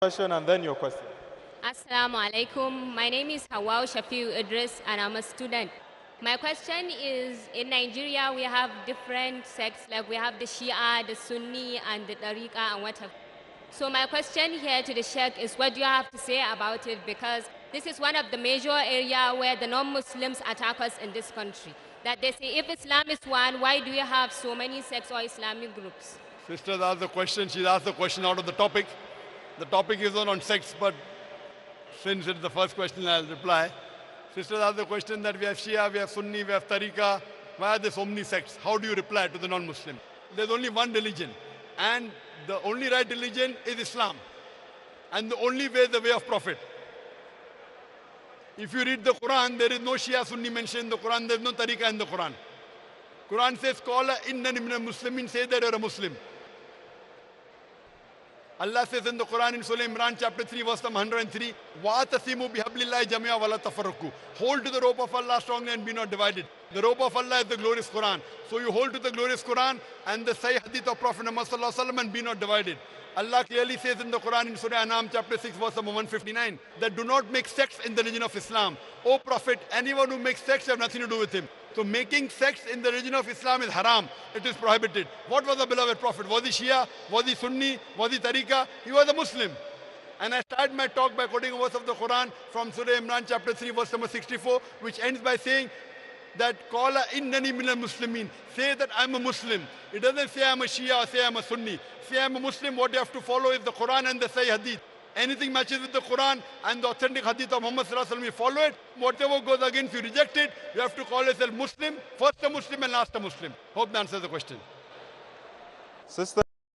Question and then your question. Assalamu alaikum. My name is Hawa Shafiu Idris and I'm a student. My question is, in Nigeria we have different sects, like we have the Shia, the Sunni and the TARIQ and whatever. So my question here to the Sheikh is, what do you have to say about it? Because this is one of the major areas where the non-Muslims attack us in this country. That they say, if Islam is one, why do you have so many sects or Islamic groups? Sisters asked the question, she's asked the question out of the topic. The topic is not on sects, but since it's the first question, I'll reply. Sisters asked the question that we have Shia, we have Sunni, we have Tariqa. Why are there so many sects? How do you reply to the non-Muslim? There's only one religion. And the only right religion is Islam. And the only way is the way of Prophet. If you read the Quran, there is no Shia Sunni mentioned in the Quran, there is no Tariqa in the Quran. Quran says, Qala innani minal muslimin, say that you're a Muslim. Allah says in the Quran in Surah Imran chapter 3 verse number 103, وَاتَصِمُوا بِحَبْلِ اللَّهِ جَمِيعًا وَلَا تَفَرَّقُوا. Hold to the rope of Allah strongly and be not divided. The rope of Allah is the glorious Quran. So you hold to the glorious Quran and the Sahih Hadith of Prophet Muhammad sallallahu alaihi wasallam and be not divided. Allah clearly says in the Quran in Surah An'am chapter 6 verse number 159 that do not make sects in the religion of Islam. O Prophet, anyone who makes sects have nothing to do with him. So making sects in the religion of Islam is haram. It is prohibited. What was the beloved Prophet? Was he Shia? Was he Sunni? Was he Tariqa? He was a Muslim. And I start my talk by quoting a verse of the Quran from Surah Imran chapter 3 verse number 64, which ends by saying that Qala innani minal muslimin. Say that I'm a Muslim. It doesn't say I'm a Shia or say I'm a Sunni. Say I'm a Muslim. What you have to follow is the Quran and the Sahih Hadith. Anything matches with the Quran and the authentic Hadith of Muhammad sallallahu alaihi wasallam, you follow it. Whatever goes against, you reject it. You have to call yourself Muslim, first a Muslim and last a Muslim. Hope that answers the question. Sister.